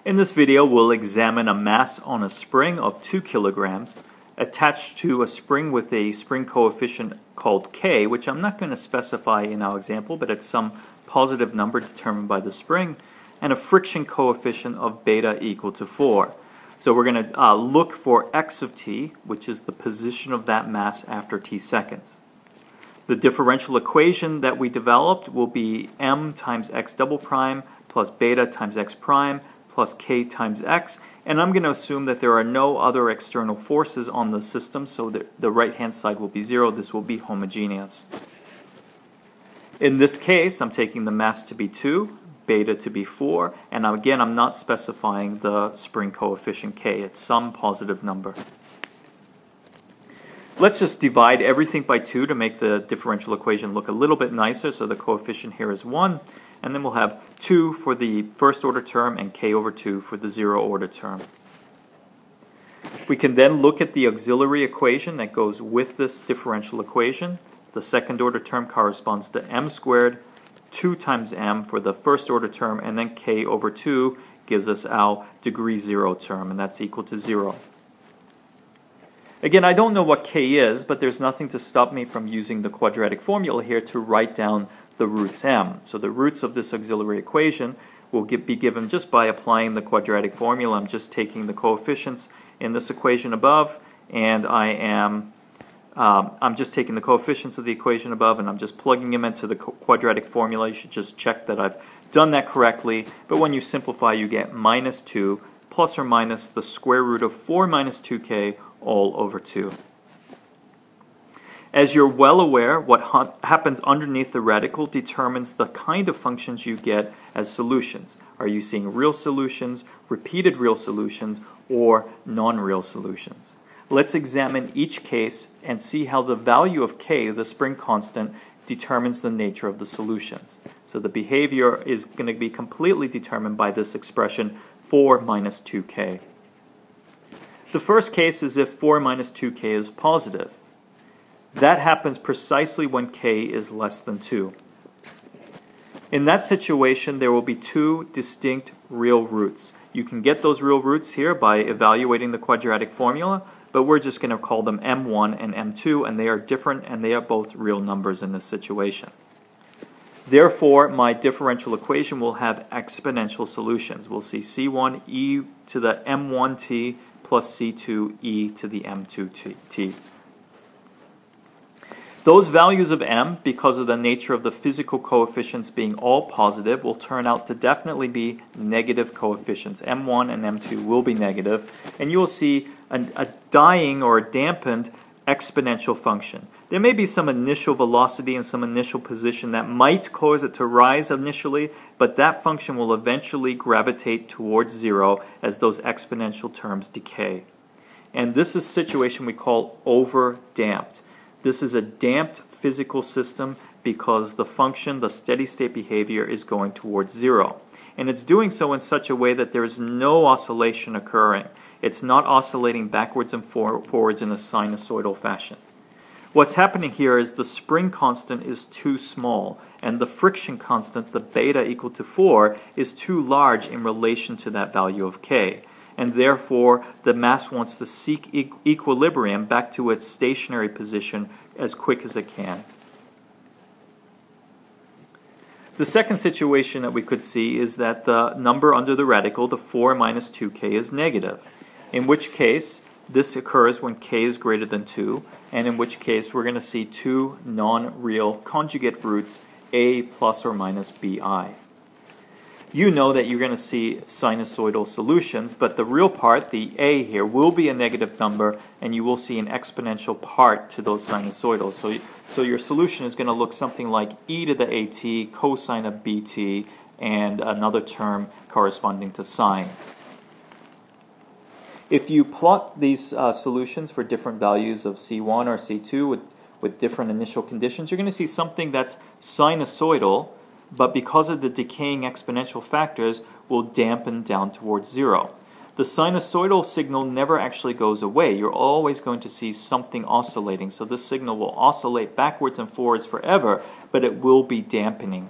In this video, we'll examine a mass on a spring of 2 kilograms attached to a spring with a spring coefficient called K, which I'm not going to specify in our example, but it's some positive number determined by the spring, and a friction coefficient of beta equal to 4. So we're going to look for x of t, which is the position of that mass after t seconds. The differential equation that we developed will be m times x double prime plus beta times x prime plus k times x, and I'm going to assume that there are no other external forces on the system, so the right-hand side will be 0. This will be homogeneous. In this case, I'm taking the mass to be 2, beta to be 4, and again, I'm not specifying the spring coefficient k. It's some positive number. Let's just divide everything by 2 to make the differential equation look a little bit nicer. So the coefficient here is 1, and then we'll have 2 for the first order term and k over 2 for the 0 order term. We can then look at the auxiliary equation that goes with this differential equation. The second order term corresponds to m squared, 2 times m for the first order term, and then k over 2 gives us our degree 0 term, and that's equal to 0. Again, I don't know what k is, but there's nothing to stop me from using the quadratic formula here to write down the roots m. So the roots of this auxiliary equation will be given just by applying the quadratic formula. I'm just taking the coefficients in this equation above, and I'm just taking the coefficients of the equation above, and I'm just plugging them into the quadratic formula. You should just check that I've done that correctly. But when you simplify, you get minus 2 plus or minus the square root of 4 minus 2k all over 2. As you're well aware, what happens underneath the radical determines the kind of functions you get as solutions. Are you seeing real solutions, repeated real solutions, or non-real solutions? Let's examine each case and see how the value of k, the spring constant, determines the nature of the solutions. So the behavior is going to be completely determined by this expression 4 minus 2k. The first case is if 4 minus 2k is positive. That happens precisely when k is less than 2. In that situation, there will be 2 distinct real roots. You can get those real roots here by evaluating the quadratic formula, but we're just going to call them m1 and m2, and they are different, and they are both real numbers in this situation. Therefore, my differential equation will have exponential solutions. We'll see c1 e to the m1t plus c2 e to the m2t. Those values of m, because of the nature of the physical coefficients being all positive, will turn out to definitely be negative coefficients. m1 and m2 will be negative, and you will see a dying or a dampened exponential function. There may be some initial velocity and some initial position that might cause it to rise initially, but that function will eventually gravitate towards 0 as those exponential terms decay. And this is a situation we call overdamped. This is a damped physical system because the function, the steady state behavior, is going towards 0. And it's doing so in such a way that there is no oscillation occurring. It's not oscillating backwards and forwards in a sinusoidal fashion. What's happening here is the spring constant is too small, and the friction constant, the beta equal to 4, is too large in relation to that value of k. And therefore, the mass wants to seek equilibrium back to its stationary position as quick as it can. The second situation that we could see is that the number under the radical, the 4 minus 2k, is negative, in which case this occurs when k is greater than 2, and in which case we're going to see 2 non-real conjugate roots, a plus or minus bi. You know that you're going to see sinusoidal solutions, but the real part, the a here, will be a negative number, and you will see an exponential part to those sinusoidals. So your solution is going to look something like e to the at cosine of bt, and another term corresponding to sine. If you plot these solutions for different values of c1 or c2 with different initial conditions, you're going to see something that's sinusoidal, but because of the decaying exponential factors, will dampen down towards 0. The sinusoidal signal never actually goes away. You're always going to see something oscillating, so this signal will oscillate backwards and forwards forever, but it will be dampening.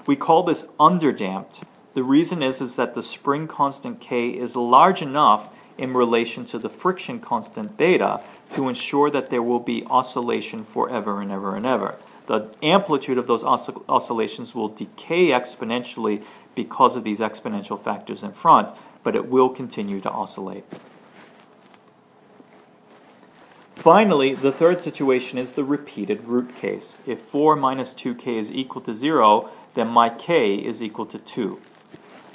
We call this underdamped The reason is that the spring constant K is large enough in relation to the friction constant beta to ensure that there will be oscillation forever and ever and ever. The amplitude of those oscillations will decay exponentially because of these exponential factors in front, but it will continue to oscillate. Finally, the third situation is the repeated root case. If 4 minus 2k is equal to 0, then my k is equal to 2.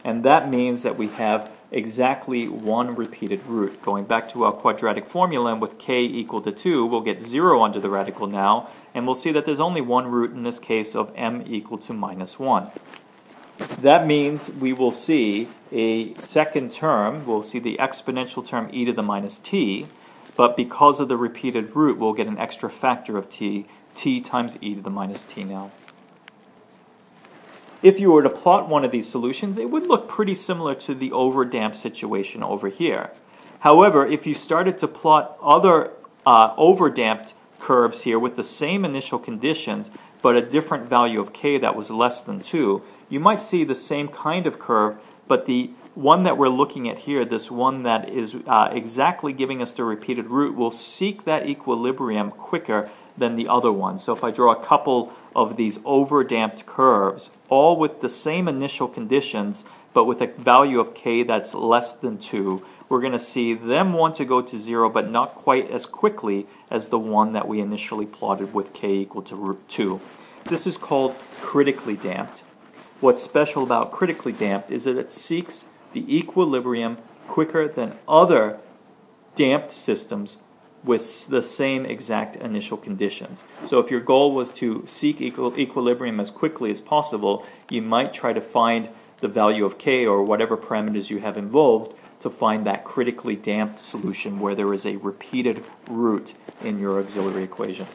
And that means that we have exactly one repeated root. Going back to our quadratic formula, and with k equal to 2, we'll get 0 under the radical now, and we'll see that there's only one root in this case of m equal to minus 1. That means we will see a second term, we'll see the exponential term e to the minus t, but because of the repeated root, we'll get an extra factor of t times e to the minus t now. If you were to plot one of these solutions, it would look pretty similar to the overdamped situation over here. However, if you started to plot other overdamped curves here with the same initial conditions, but a different value of k that was less than 2, you might see the same kind of curve, but the one that we're looking at here, this one that is exactly giving us the repeated root, will seek that equilibrium quicker than the other one. So if I draw a couple of these overdamped curves, all with the same initial conditions, but with a value of k that's less than 2, we're going to see them want to go to 0, but not quite as quickly as the one that we initially plotted with k equal to root 2. This is called critically damped. What's special about critically damped is that it seeks the equilibrium quicker than other damped systems with the same exact initial conditions. So if your goal was to seek equilibrium as quickly as possible, you might try to find the value of k or whatever parameters you have involved to find that critically damped solution where there is a repeated root in your auxiliary equation.